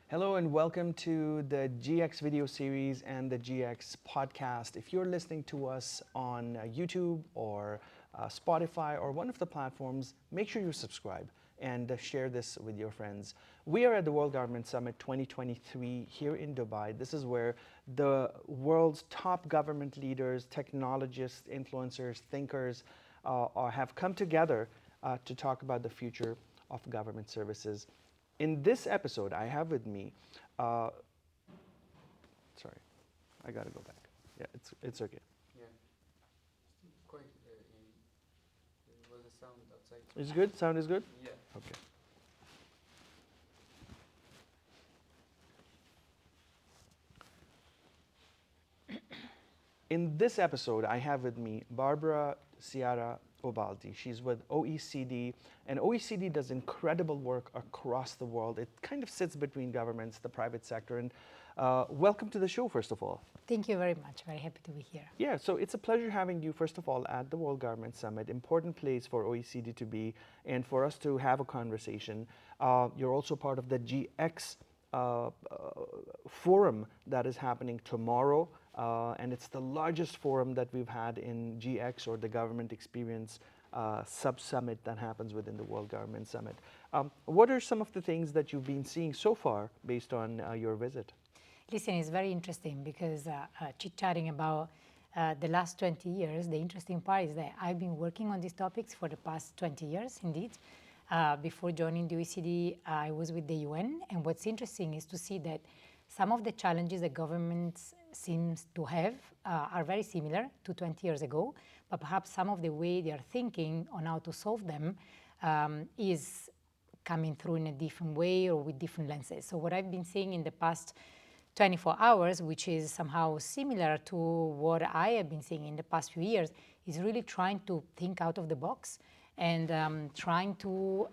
Hello and welcome to the GX video series and the GX podcast. If you're listening to us on YouTube or Spotify or one of the platforms, make sure you subscribe and share this with your friends. We are at the World Government Summit 2023 here in Dubai. This is where the world's top government leaders, technologists, influencers, thinkers have come together to talk about the future of government services. In this episode, I have with me, sorry, I gotta go back. Yeah, it's okay. Yeah, quite. There was a sound outside. Is good? Sound is good? Yeah. Okay. In this episode, I have with me Barbara Ciara Ubaldi. She's with OECD, and OECD does incredible work across the world. It kind of sits between governments, the private sector, and welcome to the show, first of all. Thank you very much. Very happy to be here. Yeah, so it's a pleasure having you, first of all, at the World Government Summit. Important place for OECD to be and for us to have a conversation. You're also part of the GX forum that is happening tomorrow. And it's the largest forum that we've had in GX, or the Government Experience Sub-Summit that happens within the World Government Summit. What are some of the things that you've been seeing so far based on your visit? Listen, it's very interesting because chit-chatting about the last 20 years, the interesting part is that I've been working on these topics for the past 20 years, indeed. Before joining the OECD, I was with the UN, and what's interesting is to see that some of the challenges that governments seems to have are very similar to 20 years ago, but perhaps some of the way they are thinking on how to solve them is coming through in a different way or with different lenses. So what I've been seeing in the past 24 hours, which is somehow similar to what I have been seeing in the past few years, is really trying to think out of the box and trying to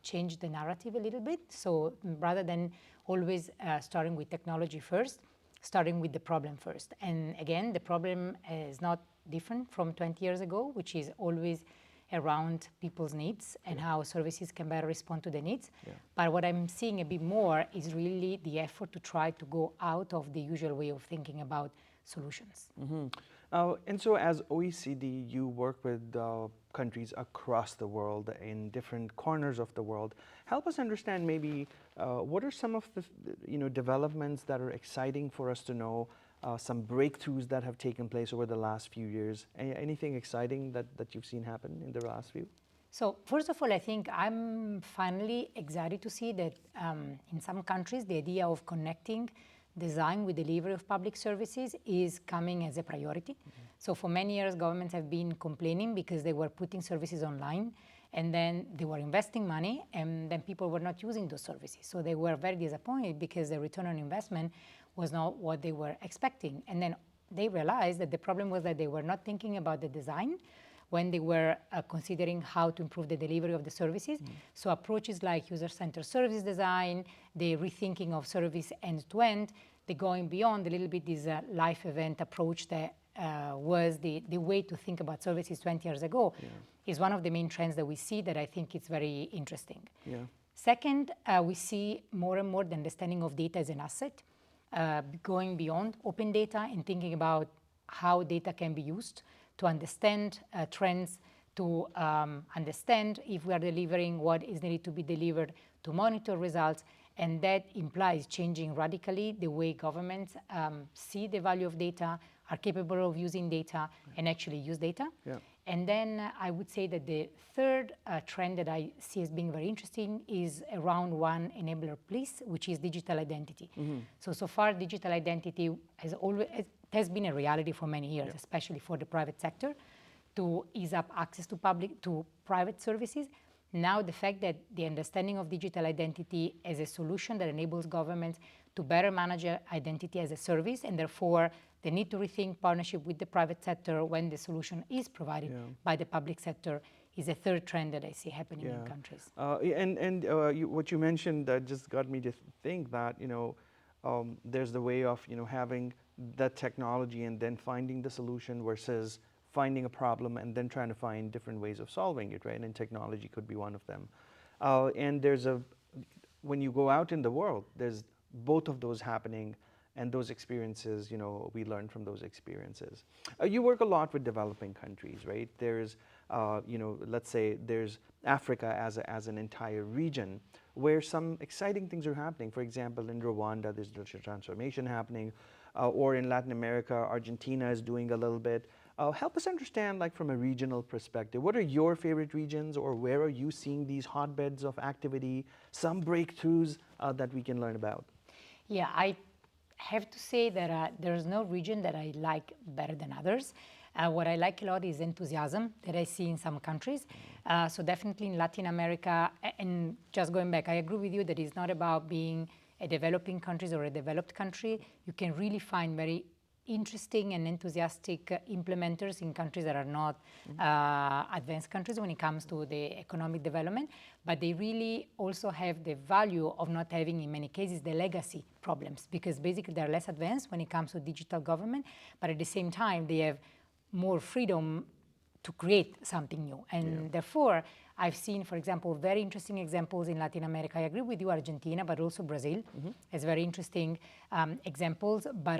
change the narrative a little bit. So rather than always starting with technology first, starting with the problem first. And again, the problem is not different from 20 years ago, which is always around people's needs and how services can better respond to the needs. Yeah. But what I'm seeing a bit more is really the effort to try to go out of the usual way of thinking about solutions. Mm-hmm. And so as OECD, you work with countries across the world in different corners of the world. Help us understand maybe what are some of the developments that are exciting for us to know, some breakthroughs that have taken place over the last few years. Anything exciting that you've seen happen in the last few? So first of all, I think I'm finally excited to see that in some countries, the idea of connecting design with delivery of public services is coming as a priority. Mm-hmm. So for many years, governments have been complaining because they were putting services online and then they were investing money and then people were not using those services. So they were very disappointed because the return on investment was not what they were expecting. And then they realized that the problem was that they were not thinking about the design when they were considering how to improve the delivery of the services. Mm. So approaches like user-centered service design, the rethinking of service end-to-end, the going beyond a little bit this life event approach that was the way to think about services 20 years ago, is one of the main trends that we see that I think is very interesting. Yeah. Second, we see more and more the understanding of data as an asset, going beyond open data and thinking about how data can be used to understand trends, to understand if we are delivering what is needed to be delivered, to monitor results, and that implies changing radically the way governments see the value of data, are capable of using data, and actually use data. Yeah. And then I would say that the third trend that I see as being very interesting is around one enabler, please, which is digital identity. Mm-hmm. So far, digital identity has been a reality for many years, especially for the private sector, to ease up access to private services. Now the fact that the understanding of digital identity as a solution that enables governments to better manage identity as a service, and therefore they need to rethink partnership with the private sector when the solution is provided by the public sector, is a third trend that I see happening in countries. What you mentioned just got me to think that there's the way of having that technology and then finding the solution versus finding a problem and then trying to find different ways of solving it, right? And technology could be one of them. And when you go out in the world, there's both of those happening, and those experiences, you know, we learn from those experiences. You work a lot with developing countries, right? There's, you know, let's say there's Africa as an entire region where some exciting things are happening. For example, in Rwanda, there's digital transformation happening, or in Latin America, Argentina is doing a little bit. Help us understand, like from a regional perspective, what are your favorite regions, or where are you seeing these hotbeds of activity, some breakthroughs that we can learn about? Yeah, I have to say that there's no region that I like better than others. What I like a lot is enthusiasm that I see in some countries. So definitely in Latin America, and just going back, I agree with you that it's not about being a developing country or a developed country. You can really find very interesting and enthusiastic implementers in countries that are not advanced countries when it comes to the economic development, but they really also have the value of not having, in many cases, the legacy problems, because basically they're less advanced when it comes to digital government, but at the same time they have more freedom to create something new. And therefore, I've seen, for example, very interesting examples in Latin America. I agree with you, Argentina, but also Brazil has very interesting examples. But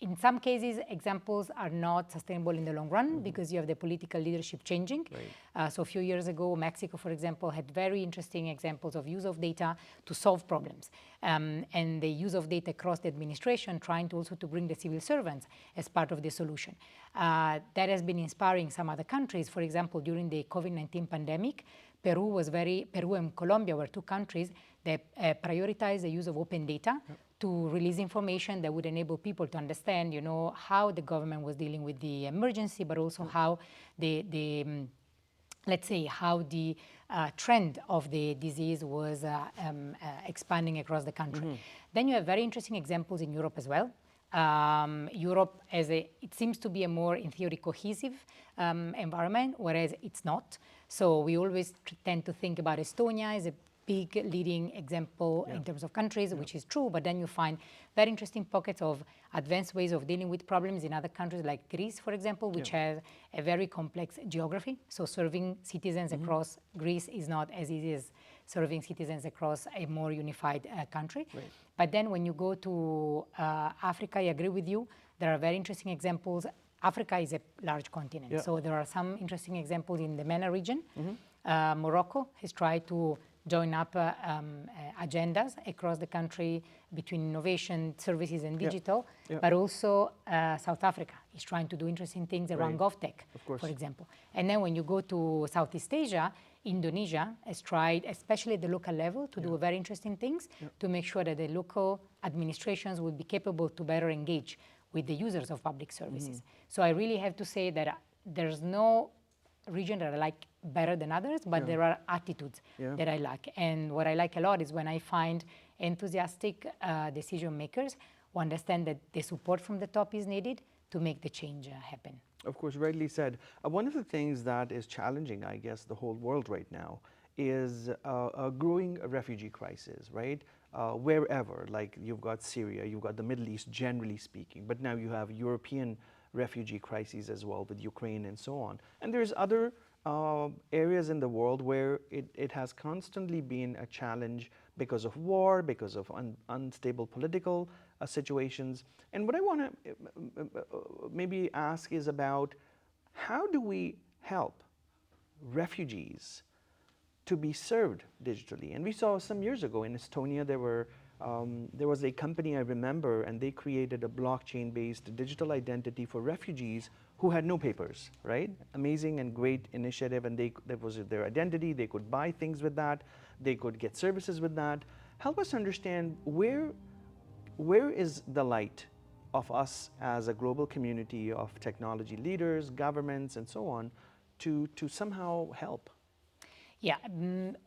in some cases, examples are not sustainable in the long run because you have the political leadership changing. Right. So a few years ago, Mexico, for example, had very interesting examples of use of data to solve problems. And the use of data across the administration, trying to also to bring the civil servants as part of the solution. That has been inspiring some other countries. For example, during the COVID-19 pandemic, Peru and Colombia were two countries that prioritized the use of open data to release information that would enable people to understand, you know, how the government was dealing with the emergency, but also how let's say, how the trend of the disease was expanding across the country. Then you have very interesting examples in Europe as well. Europe, it seems to be a more, in theory, cohesive environment, whereas it's not. So we always tend to think about Estonia as a big leading example in terms of countries, which is true, but then you find very interesting pockets of advanced ways of dealing with problems in other countries like Greece, for example, which has a very complex geography. So serving citizens across Greece is not as easy as serving citizens across a more unified country. Right. But then when you go to Africa, I agree with you, there are very interesting examples. Africa is a large continent, so there are some interesting examples in the MENA region. Morocco has tried to join up agendas across the country between innovation, services, and digital, but also South Africa is trying to do interesting things around GovTech, for example. And then when you go to Southeast Asia, Indonesia has tried, especially at the local level, to do very interesting things to make sure that the local administrations will be capable to better engage with the users of public services. So I really have to say that there's no region that I like better than others, but there are attitudes that I like. And what I like a lot is when I find enthusiastic decision makers who understand that the support from the top is needed to make the change happen. Of course, rightly said. One of the things that is challenging, I guess, the whole world right now is a growing refugee crisis, right? Wherever, like you've got Syria, you've got the Middle East, generally speaking, but now you have European refugee crises as well with Ukraine and so on. And there's other areas in the world where it has constantly been a challenge because of war, because of unstable political situations. And what I want to maybe ask is about how do we help refugees to be served digitally? And we saw some years ago in Estonia, there was a company I remember, and they created a blockchain-based digital identity for refugees who had no papers, right? Amazing and great initiative, and that was their identity. They could buy things with that. They could get services with that. Help us understand where is the light of us as a global community of technology leaders, governments, and so on to somehow help? Yeah,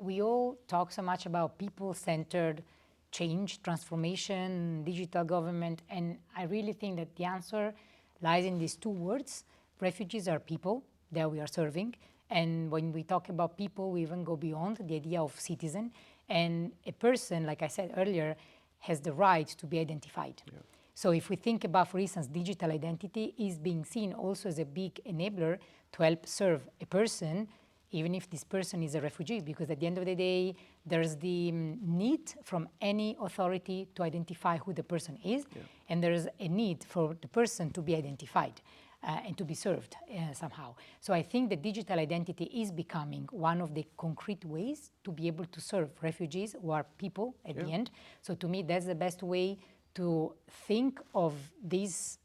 we all talk so much about people-centered change, transformation, digital government, and I really think that the answer lies in these two words. Refugees are people that we are serving, and when we talk about people, we even go beyond the idea of citizen, and a person, like I said earlier, has the right to be identified. So if we think about, for instance, digital identity is being seen also as a big enabler to help serve a person even if this person is a refugee, because at the end of the day, there's the need from any authority to identify who the person is, and there's a need for the person to be identified and to be served somehow. So I think the digital identity is becoming one of the concrete ways to be able to serve refugees who are people at the end. So to me, that's the best way to think of these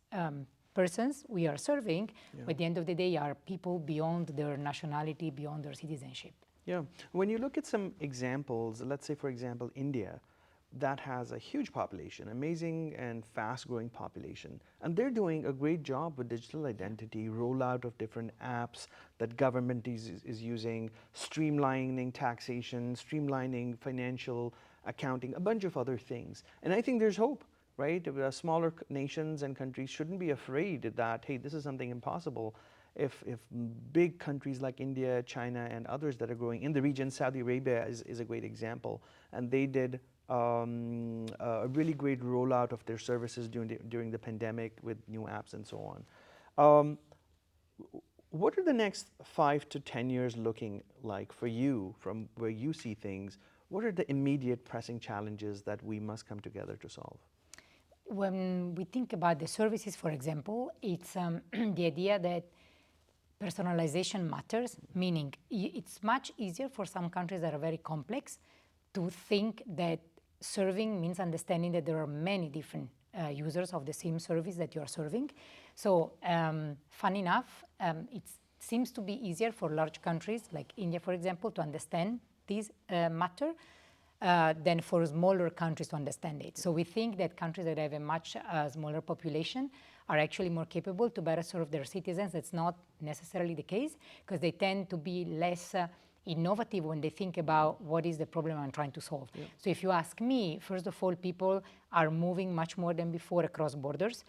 persons we are serving, but at the end of the day are people beyond their nationality, beyond their citizenship. Yeah. When you look at some examples, let's say, for example, India, that has a huge population, amazing and fast-growing population, and they're doing a great job with digital identity, rollout of different apps that government is using, streamlining taxation, streamlining financial accounting, a bunch of other things. And I think there's hope, right? Smaller nations and countries shouldn't be afraid that, hey, this is something impossible. If big countries like India, China, and others that are growing in the region, Saudi Arabia is a great example, and they did a really great rollout of their services during the pandemic with new apps and so on. What are the next 5 to 10 years looking like for you from where you see things? What are the immediate pressing challenges that we must come together to solve? When we think about the services, for example, it's the idea that personalization matters, meaning it's much easier for some countries that are very complex to think that serving means understanding that there are many different users of the same service that you are serving. So fun enough, it seems to be easier for large countries like India, for example, to understand this matter than for smaller countries to understand it. So we think that countries that have a much smaller population are actually more capable to better serve their citizens. That's not necessarily the case, because they tend to be less innovative when they think about what is the problem I'm trying to solve. So if you ask me, first of all, people are moving much more than before across borders.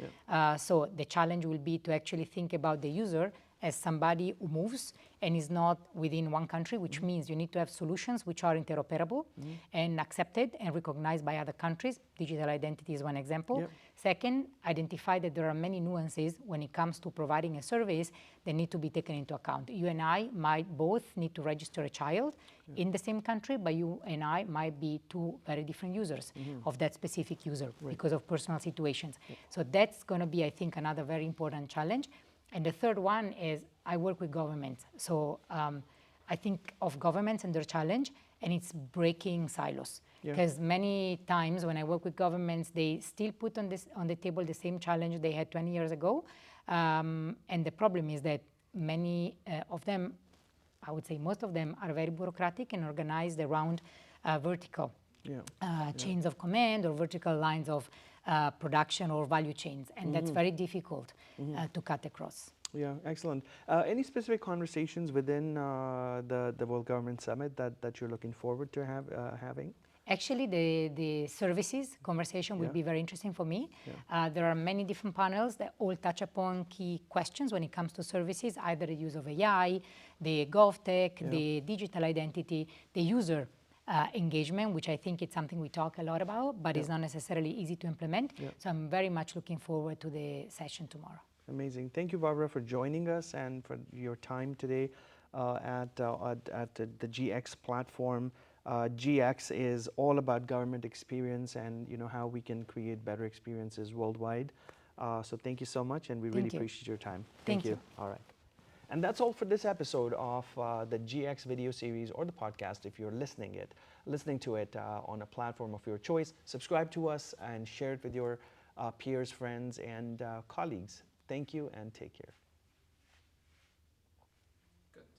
So the challenge will be to actually think about the user as somebody who moves and is not within one country, which means you need to have solutions which are interoperable and accepted and recognized by other countries. Digital identity is one example. Second, identify that there are many nuances when it comes to providing a service that need to be taken into account. You and I might both need to register a child in the same country, but you and I might be two very different users of that specific user because of personal situations. So that's going to be, I think, another very important challenge. And the third one is I work with governments. So I think of governments and their challenge, and it's breaking silos. Because many times when I work with governments, they still put on the table the same challenge they had 20 years ago. And the problem is that many of them, I would say most of them, are very bureaucratic and organized around vertical chains of command or vertical lines of production or value chains, and that's very difficult to cut across. Yeah, excellent. Any specific conversations within the World Government Summit that you're looking forward to having? Actually, the services conversation will be very interesting for me. There are many different panels that all touch upon key questions when it comes to services, either the use of AI, the GovTech, the digital identity, the user engagement, which I think it's something we talk a lot about, but it's not necessarily easy to implement. So I'm very much looking forward to the session tomorrow. Amazing. Thank you, Barbara, for joining us and for your time today at the GX platform. GX is all about government experience and how we can create better experiences worldwide. So thank you so much, and we really appreciate your time. Thank you. All right. And that's all for this episode of the GX video series or the podcast. If you're listening to it on a platform of your choice, subscribe to us and share it with your peers, friends, and colleagues. Thank you and take care.